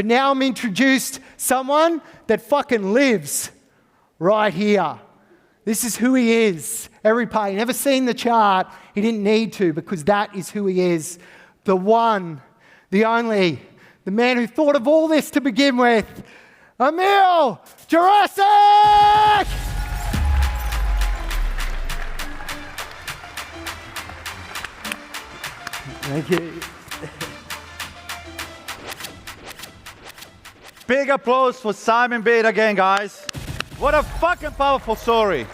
But now I'm introduced someone that fucking lives right here. This is who he is. Every part. He never seen the chart. He didn't need to, because that is who he is. The one, the only, the man who thought of all this to begin with. Emil Juresic! Thank you. Big applause for Simon Beard again, guys. What a fucking powerful story.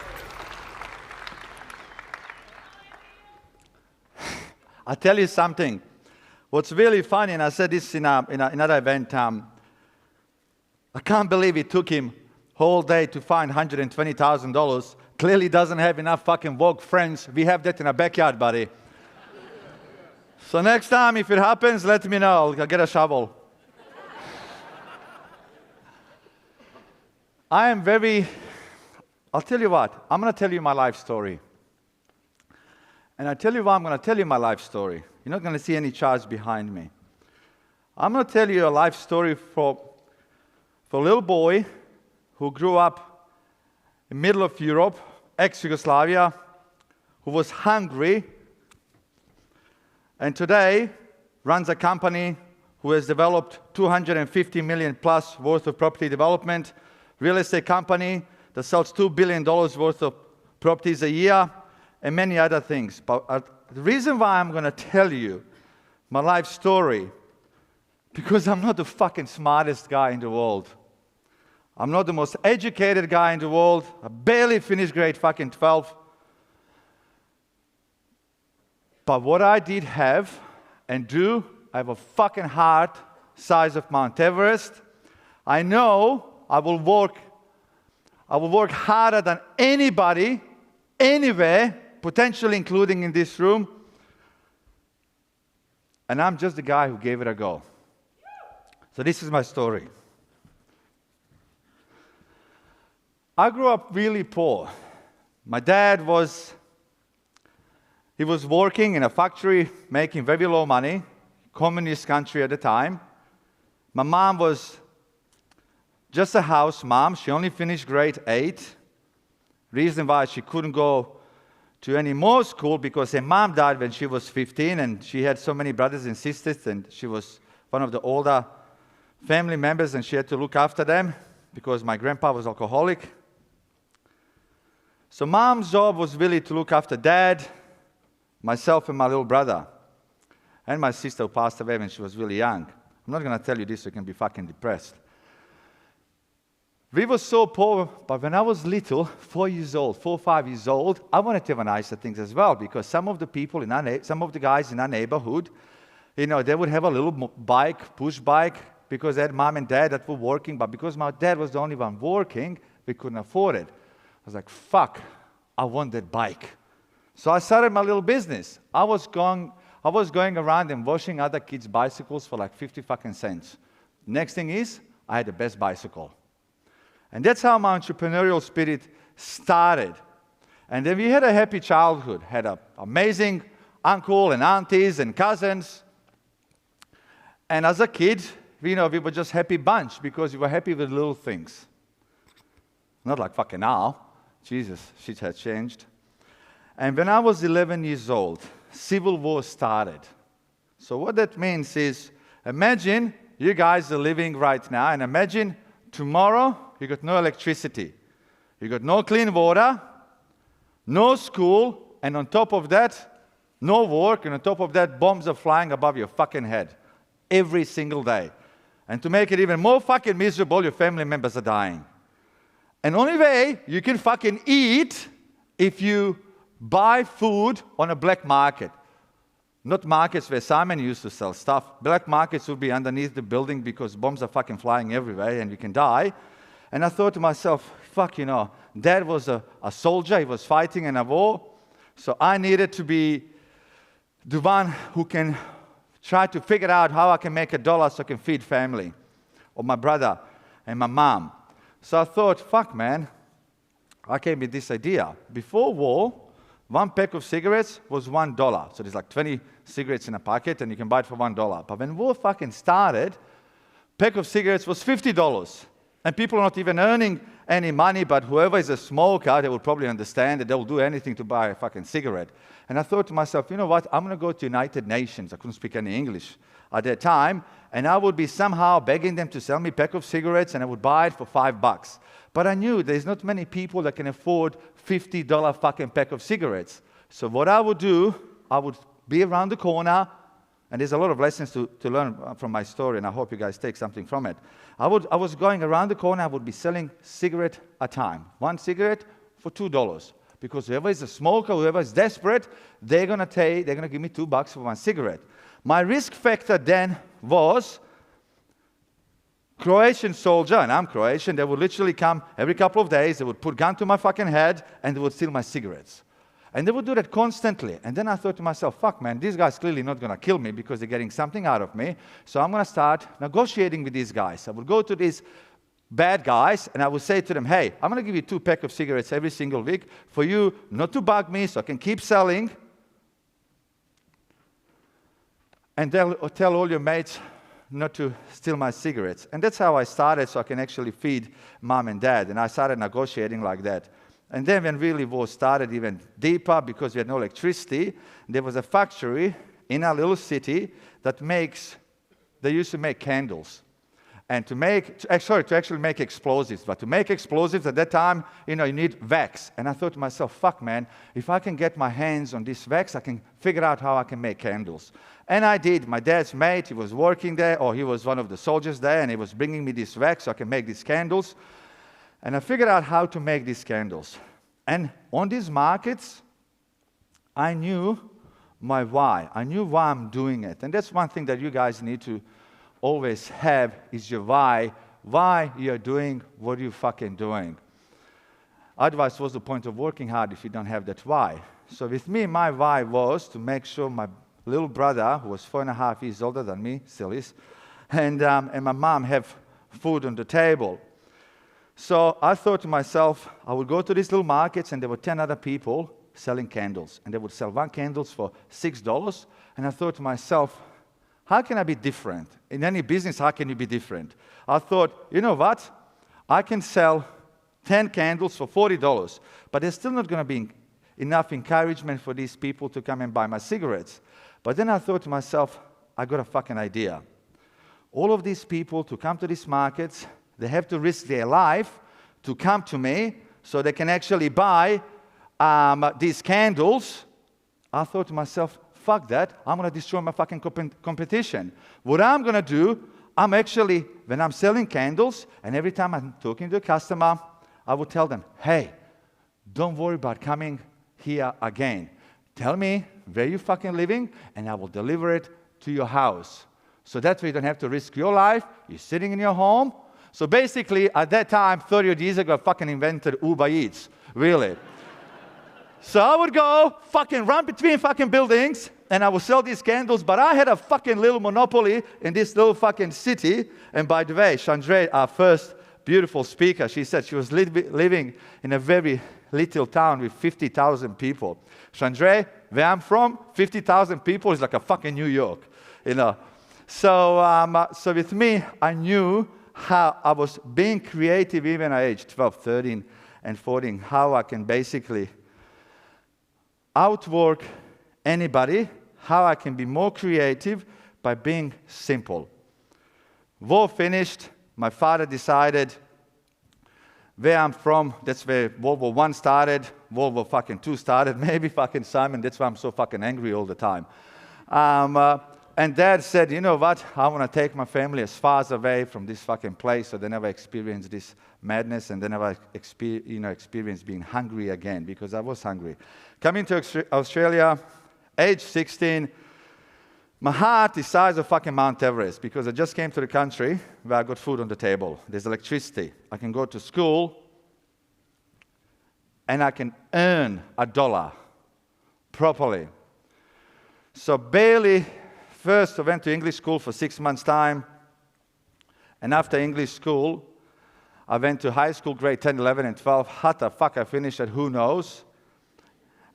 I'll tell you something. What's really funny, and I said this in another event, I can't believe it took him whole day to find $120,000. Clearly doesn't have enough fucking woke friends. We have that in our backyard, buddy. So next time, if it happens, let me know. I'll get a shovel. I'll tell you what, I'm going to tell you my life story. And I tell you why I'm going to tell you my life story. You're not going to see any charts behind me. I'm going to tell you a life story for a little boy who grew up in the middle of Europe, ex-Yugoslavia, who was hungry, and today runs a company who has developed 250 million plus worth of property development, real estate company that sells $2 billion worth of properties a year, and many other things. But the reason why I'm going to tell you my life story, because I'm not the fucking smartest guy in the world. I'm not the most educated guy in the world. I barely finished grade fucking 12. But what I did have and do, I have a fucking heart size of Mount Everest. I know I will work harder than anybody, anywhere, potentially including in this room. And I'm just the guy who gave it a go. So this is my story. I grew up really poor. My dad was working in a factory, making very low money, communist country at the time. My mom was just a house mom. She only finished grade 8. Reason why she couldn't go to any more school, because her mom died when she was 15, and she had so many brothers and sisters, and she was one of the older family members, and she had to look after them because my grandpa was alcoholic. So mom's job was really to look after dad, myself and my little brother, and my sister who passed away when she was really young. I'm not going to tell you this so you can be fucking depressed. We were so poor, but when I was little, 4 or 5 years old, I wanted to have nicer things as well, because some of the people some of the guys in our neighborhood, they would have a little bike, push bike, because they had mom and dad that were working, but because my dad was the only one working, we couldn't afford it. I was like, fuck, I want that bike. So I started my little business. I was going around and washing other kids' bicycles for like 50 fucking cents. Next thing is, I had the best bicycle. And that's how my entrepreneurial spirit started. And then we had a happy childhood, had an amazing uncle and aunties and cousins. And as a kid, we were just happy bunch, because we were happy with little things. Not like fucking now. Jesus, shit had changed. And when I was 11 years old, civil war started. So what that means is, imagine you guys are living right now, and imagine tomorrow you got no electricity, you got no clean water, no school, and on top of that, no work, and on top of that, bombs are flying above your fucking head every single day. And to make it even more fucking miserable, your family members are dying. And only way you can fucking eat if you buy food on a black market. Not markets where Simon used to sell stuff. Black markets would be underneath the building, because bombs are fucking flying everywhere and you can die. And I thought to myself, fuck, Dad was a soldier. He was fighting in a war. So I needed to be the one who can try to figure out how I can make $1 so I can feed family, or my brother and my mom. So I thought, fuck, man, I came with this idea. Before war, one pack of cigarettes was $1. So there's like 20 cigarettes in a packet, and you can buy it for $1. But when war fucking started, pack of cigarettes was $50. And people are not even earning any money, but whoever is a smoker, they will probably understand that they will do anything to buy a fucking cigarette. And I thought to myself, you know what, I'm going to go to United Nations. I couldn't speak any English at that time, and I would be somehow begging them to sell me a pack of cigarettes, and I would buy it for $5. But I knew there's not many people that can afford $50 fucking pack of cigarettes. So what I would do, I would be around the corner, and there's a lot of lessons to learn from my story, and I hope you guys take something from it. I was going around the corner, I would be selling cigarette at a time. One cigarette for $2. Because whoever is a smoker, whoever is desperate, they're gonna give me $2 for one cigarette. My risk factor then was Croatian soldier, and I'm Croatian, they would literally come every couple of days, they would put a gun to my fucking head, and they would steal my cigarettes. And they would do that constantly. And then I thought to myself, fuck man, these guys clearly not gonna kill me because they're getting something out of me. So I'm gonna start negotiating with these guys. I would go to these bad guys and I would say to them, hey, I'm gonna give you 2 packs of cigarettes every single week for you not to bug me so I can keep selling. And tell all your mates not to steal my cigarettes. And that's how I started so I can actually feed mom and dad. And I started negotiating like that. And then when really war started even deeper because we had no electricity, there was a factory in our little city they used to make candles. And to actually make explosives. But to make explosives at that time, you need wax. And I thought to myself, fuck man, if I can get my hands on this wax, I can figure out how I can make candles. And I did. My dad's mate, he was working there, or he was one of the soldiers there, and he was bringing me this wax so I can make these candles. And I figured out how to make these candles. And on these markets, I knew my why. I knew why I'm doing it. And that's one thing that you guys need to always have is your why you're doing what you're fucking doing. Otherwise, what's the point of working hard if you don't have that why? So with me, my why was to make sure my little brother, who was 4.5 years older than me, still is, and my mom have food on the table. So I thought to myself, I would go to these little markets and there were 10 other people selling candles. And they would sell one candle for $6. And I thought to myself, how can I be different? In any business, how can you be different? I thought, you know what? I can sell 10 candles for $40, but there's still not going to be enough encouragement for these people to come and buy my cigarettes. But then I thought to myself, I got a fucking idea. All of these people to come to these markets, they have to risk their life to come to me so they can actually buy these candles. I thought to myself, fuck that, I'm going to destroy my fucking competition. What I'm going to do, when I'm selling candles, and every time I'm talking to a customer, I will tell them, hey, don't worry about coming here again. Tell me where you're fucking living, and I will deliver it to your house. So that way you don't have to risk your life. You're sitting in your home. So basically, at that time, 30 years ago, I fucking invented Uber Eats. Really. So I would go fucking run between fucking buildings, and I would sell these candles, but I had a fucking little monopoly in this little fucking city. And by the way, Chandra, our first beautiful speaker, she said she was living in a very little town with 50,000 people. Chandra, where I'm from, 50,000 people is like a fucking New York, So with me, I knew how I was being creative even at age 12, 13, and 14, how I can basically outwork anybody, how I can be more creative by being simple. War finished, my father decided where I'm from, that's where World War I started, World War fucking II started, maybe fucking Simon, that's why I'm so fucking angry all the time. And Dad said, you know what, I want to take my family as far away from this fucking place so they never experience this madness and they never experience being hungry again, because I was hungry. Coming to Australia, age 16, my heart is the size of fucking Mount Everest, because I just came to the country where I got food on the table. There's electricity. I can go to school and I can earn $1 properly. So first I went to English school for 6 months' time. And after English school, I went to high school, grade 10, 11, and 12. How the fuck I finished it, who knows?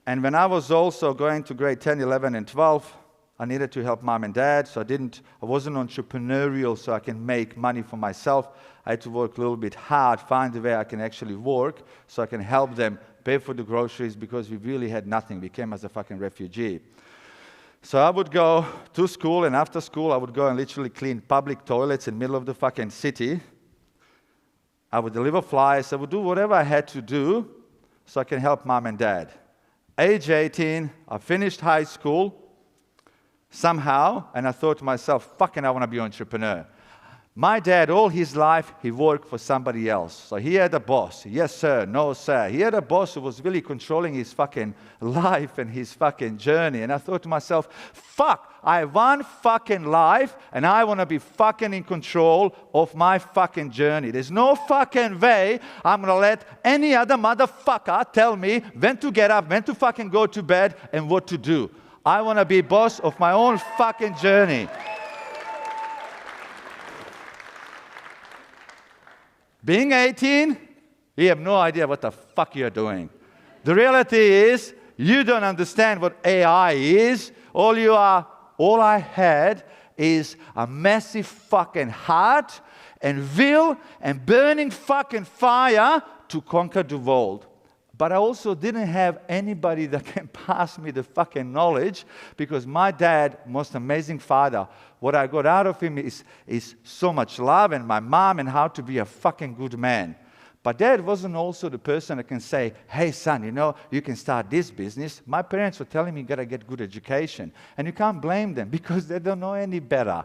And when I was also going to grade 10, 11, and 12, I needed to help mom and dad, so I wasn't entrepreneurial so I can make money for myself. I had to work a little bit hard, find a way I can actually work so I can help them pay for the groceries because we really had nothing. We came as a fucking refugee. So I would go to school, and after school I would go and literally clean public toilets in the middle of the fucking city. I would deliver flyers. I would do whatever I had to do so I can help mom and dad. Age 18, I finished high school somehow, and I thought to myself, fucking, I want to be an entrepreneur. My dad, all his life, he worked for somebody else. So he had a boss. Yes, sir. No, sir. He had a boss who was really controlling his fucking life and his fucking journey. And I thought to myself, fuck, I have one fucking life, and I want to be fucking in control of my fucking journey. There's no fucking way I'm going to let any other motherfucker tell me when to get up, when to fucking go to bed, and what to do. I want to be boss of my own fucking journey. Being 18, you have no idea what the fuck you're doing. The reality is, you don't understand what AI is. All I had is a massive fucking heart and will and burning fucking fire to conquer the world. But I also didn't have anybody that can pass me the fucking knowledge, because my dad, most amazing father, what I got out of him is so much love, and my mom, and how to be a fucking good man. But dad wasn't also the person that can say, hey son, you can start this business. My parents were telling me you gotta get good education. And you can't blame them because they don't know any better.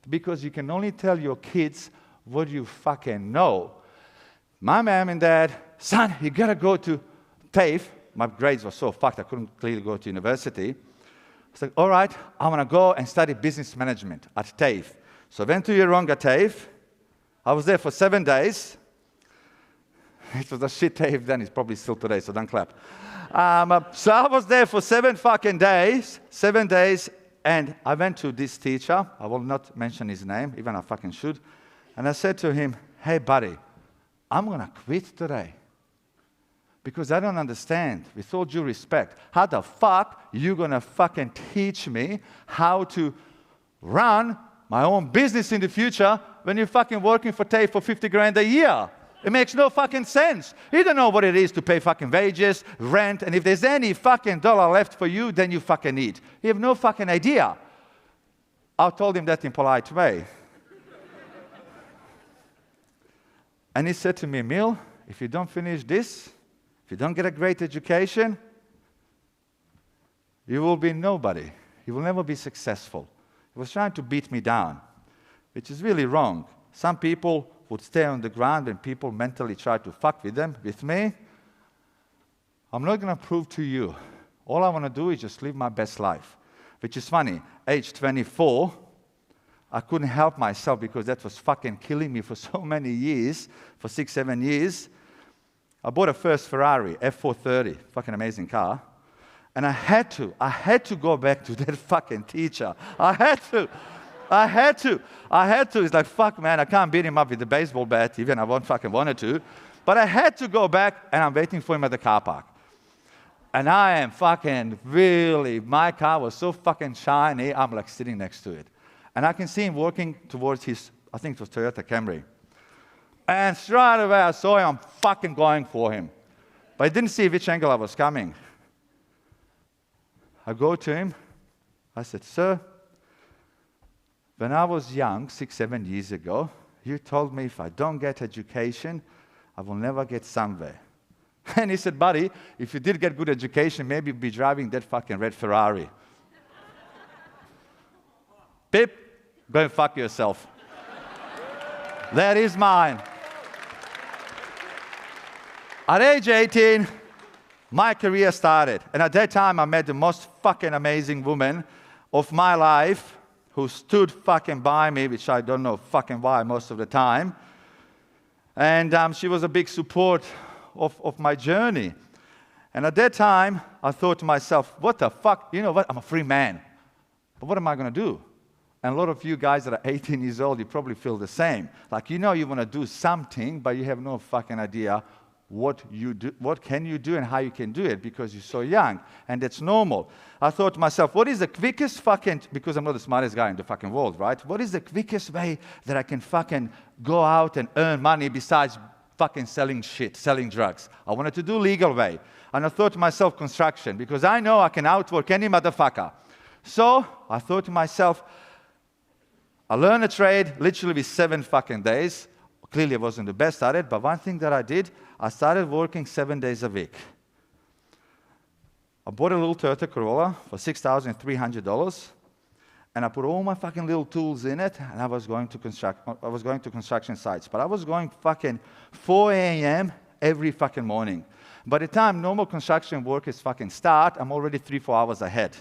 Because you can only tell your kids what you fucking know. My mom and dad, son, you gotta go to TAFE. My grades were so fucked I couldn't clearly go to university. I said, all right, I want to go and study business management at TAFE. So I went to Yeronga TAFE. I was there for 7 days. It was a shit TAFE then. It's probably still today, so don't clap. So I was there for 7 fucking days. 7 days, and I went to this teacher. I will not mention his name, even I fucking should. And I said to him, hey buddy, I'm going to quit today. Because I don't understand, with all due respect, how the fuck you gonna fucking teach me how to run my own business in the future when you're fucking working for TAFE for 50 grand a year? It makes no fucking sense. You don't know what it is to pay fucking wages, rent, and if there's any fucking dollar left for you, then you fucking eat. You have no fucking idea. I told him that in a polite way. And he said to me, Emil, if you don't finish this, if you don't get a great education, you will be nobody. You will never be successful. He was trying to beat me down, which is really wrong. Some people would stay on the ground when people mentally try to fuck with them. With me, I'm not going to prove to you. All I want to do is just live my best life. Which is funny. Age 24, I couldn't help myself because that was fucking killing me for so many years, for 6, 7 years. I bought a first Ferrari, F430, fucking amazing car. And I had to go back to that fucking teacher. I had to. It's like, fuck man, I can't beat him up with the baseball bat, even I won't fucking wanted to. But I had to go back, and I'm waiting for him at the car park. And I am fucking really, my car was so fucking shiny, I'm like sitting next to it. And I can see him walking towards his, I think it was Toyota Camry. And straight away I saw him, I'm fucking going for him. But I didn't see which angle I was coming. I go to him, I said, sir, when I was young, 6, 7 years ago, you told me if I don't get education, I will never get somewhere. And he said, buddy, if you did get good education, maybe you'd be driving that fucking red Ferrari. Pip, go and fuck yourself. That is mine. At age 18, my career started. And at that time, I met the most fucking amazing woman of my life who stood fucking by me, which I don't know fucking why most of the time. And she was a big support of my journey. And at that time, I thought to myself, what the fuck? You know what? I'm a free man. But what am I going to do? And a lot of you guys that are 18 years old, you probably feel the same. Like, you know you want to do something, but you have no fucking idea what can you do and how you can do it because you're so young, and that's normal. I thought to myself, what is the quickest because I'm not the smartest guy in the fucking world, right? What is the quickest way that I can fucking go out and earn money besides fucking selling shit, selling drugs? I wanted to do legal way. And I thought to myself, construction, because I know I can outwork any motherfucker. So I thought to myself, I learned a trade literally with 7 fucking days. Clearly I wasn't the best at it, but one thing that I did, I started working 7 days a week. I bought a little Toyota Corolla for $6,300, and I put all my fucking little tools in it, and I was going to construction sites. But I was going fucking 4 a.m. every fucking morning. By the time normal construction workers fucking start, I'm already 3-4 hours ahead,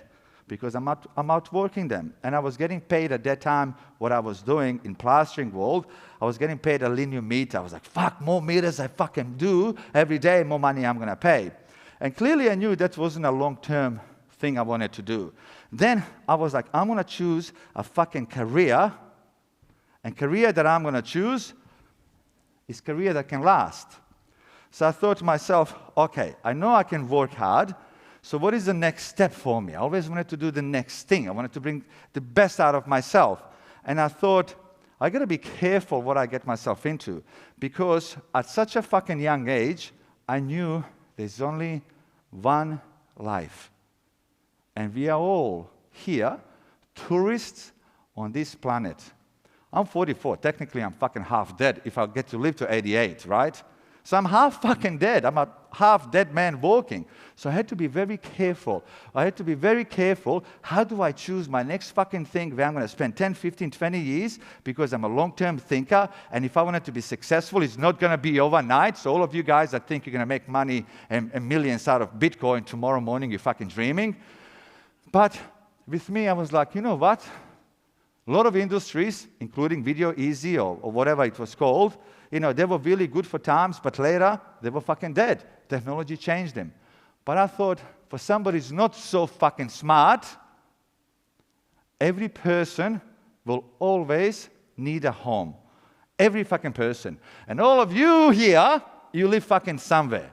because I'm out working them. And I was getting paid at that time what I was doing in plastering world. I was getting paid a linear meter. I was like, fuck, more meters I fucking do every day, more money I'm gonna pay. And clearly I knew that wasn't a long-term thing I wanted to do. Then I was like, I'm gonna choose a fucking career, and career that I'm gonna choose is career that can last. So I thought to myself, okay, I know I can work hard, so what is the next step for me? I always wanted to do the next thing. I wanted to bring the best out of myself. And I thought, I gotta be careful what I get myself into, because at such a fucking young age, I knew there's only one life. And we are all here, tourists on this planet. I'm 44. Technically, I'm fucking half dead if I get to live to 88, right? So I'm half fucking dead. I'm a half dead man walking. So I had to be very careful. How do I choose my next fucking thing where I'm going to spend 10, 15, 20 years, because I'm a long-term thinker, and if I want it to be successful, it's not going to be overnight. So all of you guys that think you're going to make money and millions out of Bitcoin tomorrow morning, you're fucking dreaming. But with me, I was like, you know what? A lot of industries, including Video Easy or whatever it was called, they were really good for times, but later they were fucking dead. Technology changed them. But I thought, for somebody who's not so fucking smart, every person will always need a home. Every fucking person. And all of you here, you live fucking somewhere.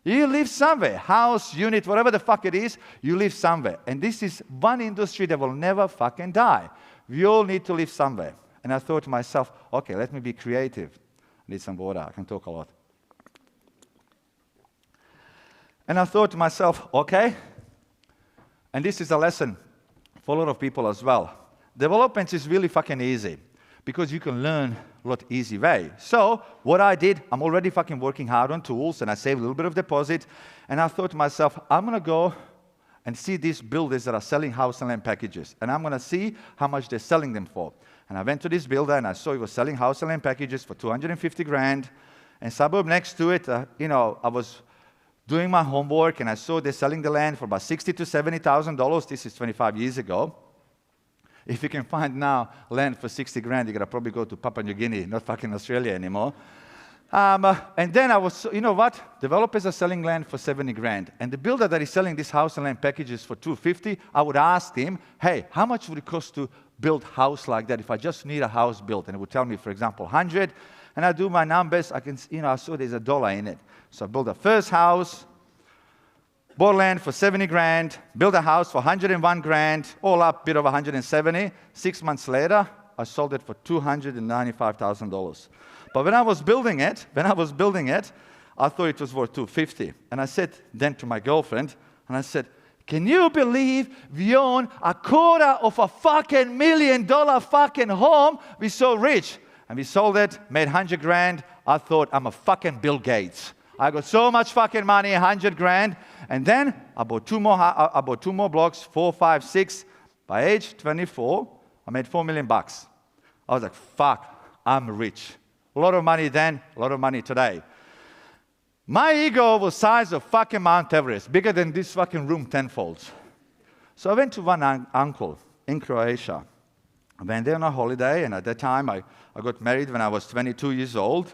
You live somewhere. House, unit, whatever the fuck it is, you live somewhere. And this is one industry that will never fucking die. We all need to live somewhere. And I thought to myself, okay, let me be creative. I need some water. I can talk a lot. And I thought to myself, okay, and this is a lesson for a lot of people as well. Development is really fucking easy, because you can learn a lot easy way. So what I did, I'm already fucking working hard on tools, and I saved a little bit of deposit, and I thought to myself, I'm going to go and see these builders that are selling house and land packages, and I'm going to see how much they're selling them for. And I went to this builder, and I saw he was selling house and land packages for 250 grand. And suburb next to it, I was doing my homework, and I saw they're selling the land for about $60,000 to $70,000. This is 25 years ago. If you can find now land for 60 grand, you gotta probably go to Papua New Guinea, not fucking Australia anymore. And then I was, you know what? Developers are selling land for 70 grand. And the builder that is selling this house and land packages for 250, I would ask him, hey, how much would it cost to build a house like that if I just need a house built? And it would tell me, for example, 100. And I do my numbers, I saw there's $1 in it. So I built a first house, bought land for 70 grand, built a house for 101 grand, all up, bit of 170. 6 months later, I sold it for $295,000. But when I was building it, I thought it was worth 250. And I said then to my girlfriend, and I said, can you believe we own $250,000 million fucking home? We're so rich. And we sold it, made 100 grand. I thought, I'm a fucking Bill Gates. I got so much fucking money, 100 grand. And then I bought two more blocks, 4, 5, 6. By age 24, I made $4 million. I was like, fuck, I'm rich. A lot of money then, a lot of money today. My ego was size of fucking Mount Everest, bigger than this fucking room tenfold. So I went to one uncle in Croatia. I went there on a holiday, and at that time, I got married when I was 22 years old.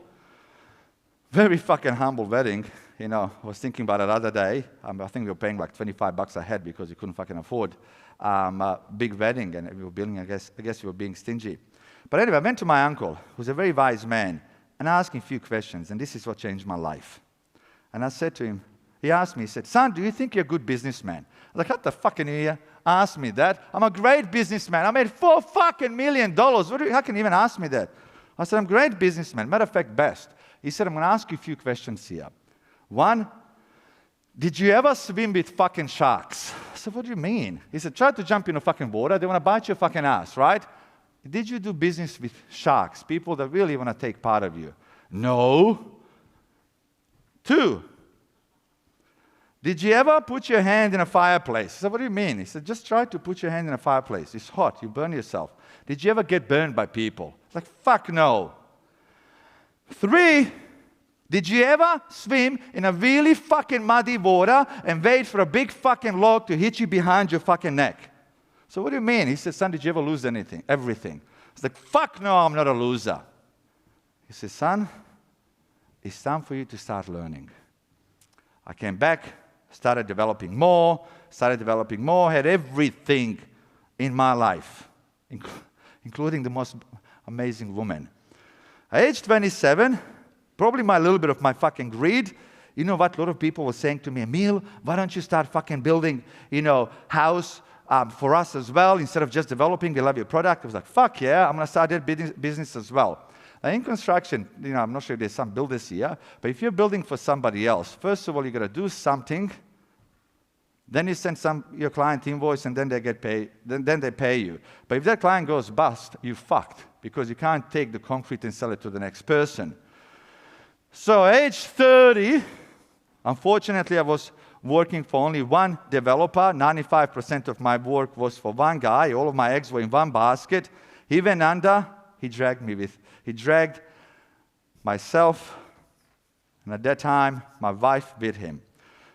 Very fucking humble wedding. I was thinking about it the other day. I think we were paying like $25 a head because we couldn't fucking afford a big wedding, and we were building, I guess we were being stingy. But anyway, I went to my uncle, who's a very wise man, and I asked him a few questions, and this is what changed my life. And I said to him, he asked me, he said, son, do you think you're a good businessman? I was like, what the fucking ear? Ask me that. I'm a great businessman. I made $4 fucking million. How can you even ask me that? I said, I'm a great businessman. Matter of fact, best. He said, I'm going to ask you a few questions here. One, did you ever swim with fucking sharks? I said, what do you mean? He said, try to jump in the fucking water. They want to bite your fucking ass, right? Did you do business with sharks, people that really want to take part of you? No. Two, did you ever put your hand in a fireplace? I said, what do you mean? He said, just try to put your hand in a fireplace. It's hot. You burn yourself. Did you ever get burned by people? It's like, fuck no. Three, did you ever swim in a really fucking muddy water and wait for a big fucking log to hit you behind your fucking neck? So what do you mean? He said, son, did you ever lose anything? Everything. It's like, fuck no, I'm not a loser. He said, son, it's time for you to start learning. I came back, started developing more, had everything in my life, including the most amazing woman. At age 27, probably a little bit of my fucking greed. You know what? A lot of people were saying to me, Emil, why don't you start fucking building, house for us as well, instead of just developing, we love your product. I was like, fuck yeah, I'm going to start that business as well. In construction, I'm not sure if there's some builders here, but if you're building for somebody else, first of all, you got to do something, then you send your client invoice, and then they get paid. Then they pay you. But if that client goes bust, you fucked, because you can't take the concrete and sell it to the next person. So age 30, unfortunately, I was working for only one developer. 95% of my work was for one guy. All of my eggs were in one basket. He went under. He dragged myself, and at that time, my wife with him.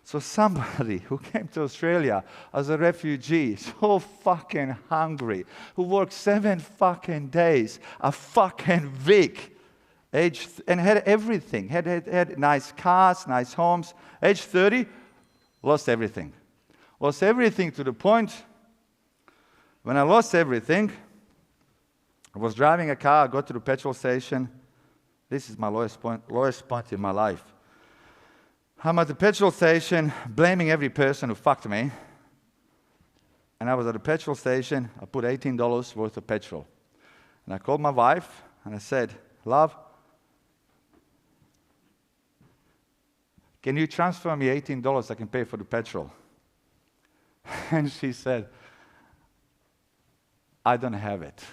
So somebody who came to Australia as a refugee, so fucking hungry, who worked 7 fucking days, a fucking week, and had everything, had nice cars, nice homes. Age 30, lost everything. Lost everything to the point, when I lost everything, I was driving a car, I got to the petrol station. This is my lowest point in my life. I'm at the petrol station, blaming every person who fucked me. And I was at the petrol station, I put $18 worth of petrol. And I called my wife, and I said, love, can you transfer me $18 I can pay for the petrol? And she said, I don't have it.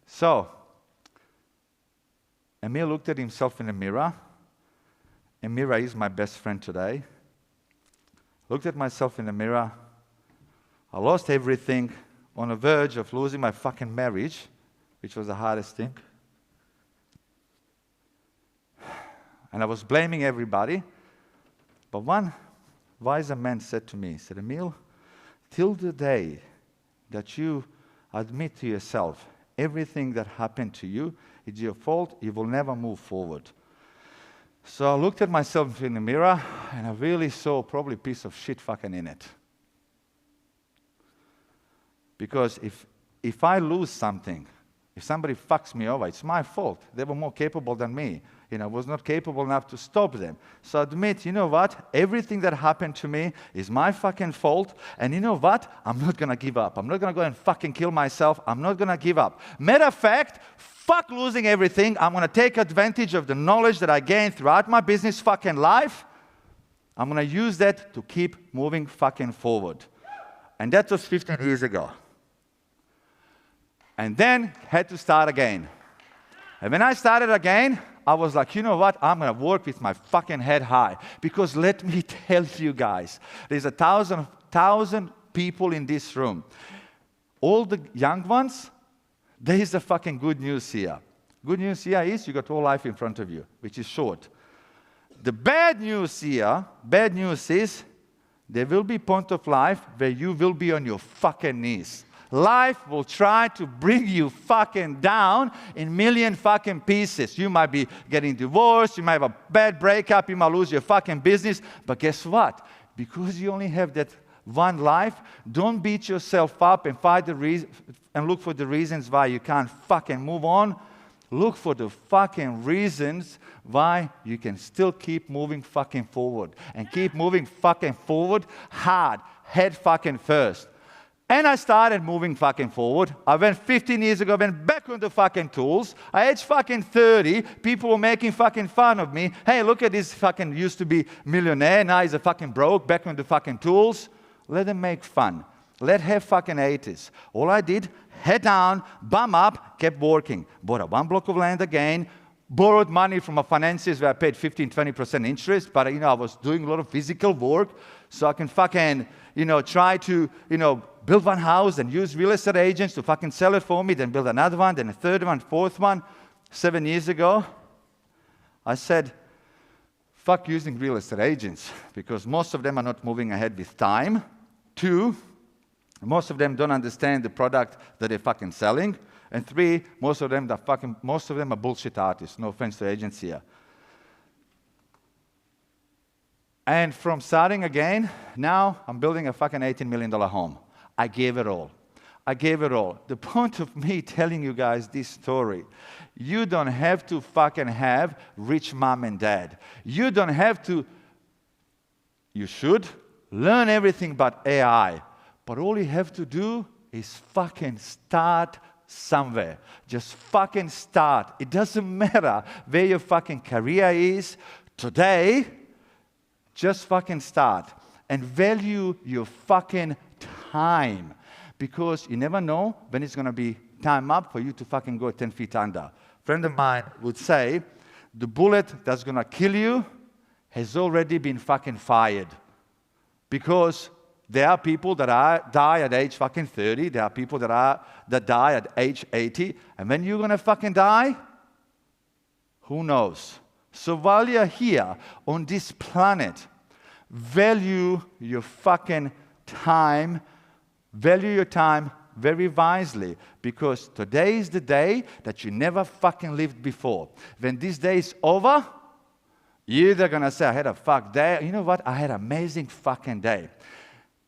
So, Emil looked at himself in the mirror. And mirror is my best friend today. Looked at myself in the mirror. I lost everything, on the verge of losing my fucking marriage, which was the hardest thing. And I was blaming everybody. But one wiser man said to me, he said, Emil, till the day that you admit to yourself everything that happened to you is your fault, you will never move forward. So I looked at myself in the mirror, and I really saw probably a piece of shit fucking in it. Because if I lose something, if somebody fucks me over, it's my fault. They were more capable than me. I was not capable enough to stop them. So admit, you know what? Everything that happened to me is my fucking fault. And you know what? I'm not going to give up. I'm not going to go and fucking kill myself. I'm not going to give up. Matter of fact, fuck losing everything. I'm going to take advantage of the knowledge that I gained throughout my business fucking life. I'm going to use that to keep moving fucking forward. And that was 15 years ago. And then had to start again. And when I started again, I was like, you know what? I'm going to work with my fucking head high. Because let me tell you guys, there's 1,000 people in this room. All the young ones, there is a fucking good news here. Good news here is you got all life in front of you, which is short. The bad news here, bad news is there will be a point of life where you will be on your fucking knees. Life will try to bring you fucking down in million fucking pieces. You might be getting divorced, you might have a bad breakup, you might lose your fucking business. But guess what? Because you only have that one life, don't beat yourself up and and look for the reasons why you can't fucking move on. Look for the fucking reasons why you can still keep moving fucking forward. And keep moving fucking forward hard, head fucking first. And I started moving fucking forward. I went 15 years ago, went back on the fucking tools. I aged fucking 30. People were making fucking fun of me. Hey, look at this fucking used to be millionaire. Now he's a fucking broke, back on the fucking tools. Let them make fun. Let have fucking 80s. All I did, head down, bum up, kept working. Bought a 1 block of land again, borrowed money from my financiers where I paid 15-20% interest, but I was doing a lot of physical work so I can fucking, try to, build one house and use real estate agents to fucking sell it for me, then build another one, then a third one, fourth one. 7 years ago, I said, fuck using real estate agents because most of them are not moving ahead with time. 2, most of them don't understand the product that they're fucking selling. And 3, most of them are bullshit artists. No offense to agents here. And from starting again, now I'm building a fucking $18 million home. I gave it all. I gave it all. The point of me telling you guys this story, you don't have to fucking have rich mom and dad. You don't have to, you should learn everything but AI. But all you have to do is fucking start somewhere. Just fucking start. It doesn't matter where your fucking career is. Today, just fucking start. And value your fucking time. Because you never know when it's going to be time up for you to fucking go 10 feet under. A friend of mine would say, the bullet that's going to kill you has already been fucking fired. Because there are people that die at age fucking 30. There are people that die at age 80. And when you're going to fucking die, who knows? So while you're here on this planet, value your fucking time. Value your time very wisely. Because today is the day that you never fucking lived before. When this day is over, you're either going to say, I had a fuck day. You know what? I had an amazing fucking day.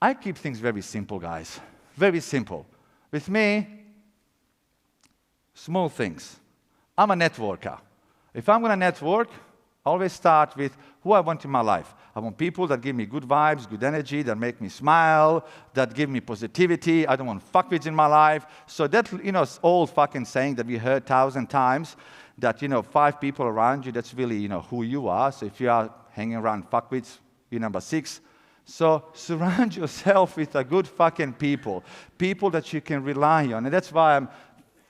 I keep things very simple, guys. Very simple. With me, small things. I'm a networker. If I'm going to network, I always start with who I want in my life. I want people that give me good vibes, good energy, that make me smile, that give me positivity. I don't want fuckwids in my life. So that, old fucking saying that we heard 1,000 times, that, 5 people around you, that's really, who you are. So if you are hanging around fuckwids, you're number 6. So surround yourself with a good fucking people that you can rely on. And that's why I'm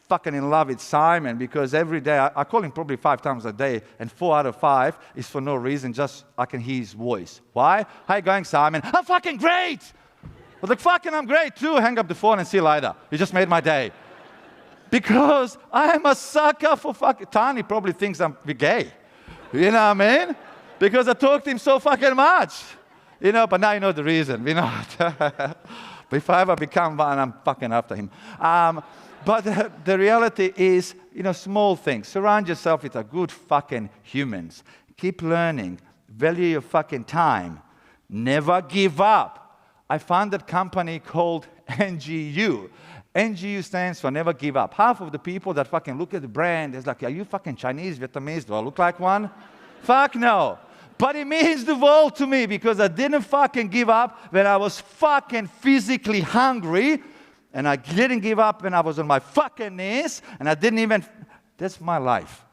fucking in love with Simon, because every day, I call him probably 5 times a day, and 4 out of 5 is for no reason, just I can hear his voice. Why? How you going, Simon? I'm fucking great! I was like, fucking I'm great too. Hang up the phone and see you later. You just made my day. Because I am a sucker for fucking... Tani probably thinks I'm gay. You know what I mean? Because I talk to him so fucking much. But now you know the reason. But if I ever become one, I'm fucking after him. But the reality is, small things. Surround yourself with a good fucking humans. Keep learning. Value your fucking time. Never give up. I found that company called NGU. NGU stands for never give up. Half of the people that fucking look at the brand is like, are you fucking Chinese, Vietnamese? Do I look like one? Fuck no. But it means the world to me because I didn't fucking give up when I was fucking physically hungry. And I didn't give up when I was on my fucking knees. And I didn't even... That's my life.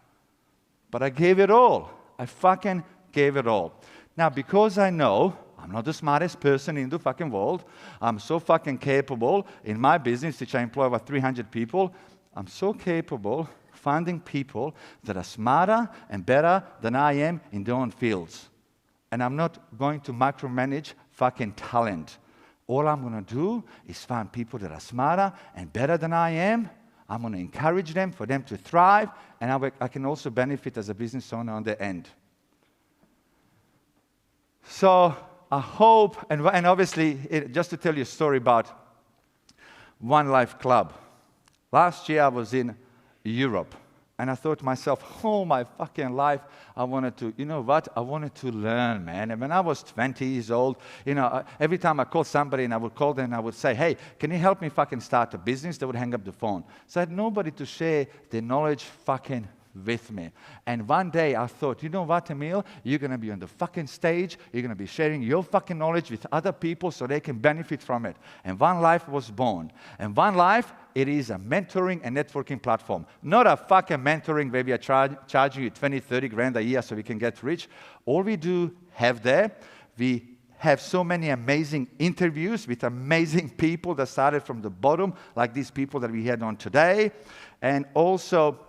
But I gave it all. I fucking gave it all. Now, because I know I'm not the smartest person in the fucking world, I'm so fucking capable in my business, which I employ over 300 people, I'm so capable finding people that are smarter and better than I am in their own fields. And I'm not going to micromanage fucking talent. All I'm going to do is find people that are smarter and better than I am. I'm going to encourage them for them to thrive, and I can also benefit as a business owner on the end. So I hope, and obviously, just to tell you a story about OneLifeClub. Last year I was in Europe. And I thought to myself, oh, my fucking life, I wanted to, you know what? I wanted to learn, man. And when I was 20 years old, you know, every time I called somebody and I would call them and I would say, hey, can you help me fucking start a business? They would hang up the phone. So I had nobody to share their knowledge fucking with me. And one day I thought, you know what, Emil? You're going to be on the fucking stage. You're going to be sharing your fucking knowledge with other people so they can benefit from it. And One Life was born. And One Life, it is a mentoring and networking platform. Not a fucking mentoring where we are charging you 20, 30 grand a year so we can get rich. All we do have there, we have so many amazing interviews with amazing people that started from the bottom, like these people that we had on today. And also,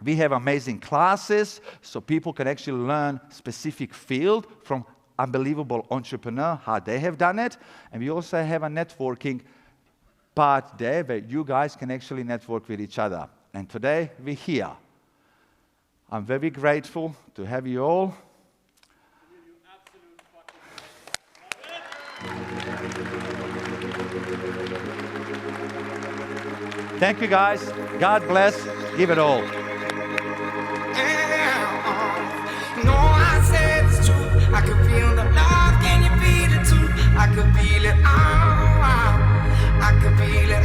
we have amazing classes, so people can actually learn specific field from unbelievable entrepreneur, how they have done it. And we also have a networking part there where you guys can actually network with each other. And today, we're here. I'm very grateful to have you all. Thank you, guys. God bless. Give it all. I could feel the love, can you feel it too? I could feel it, I could feel it,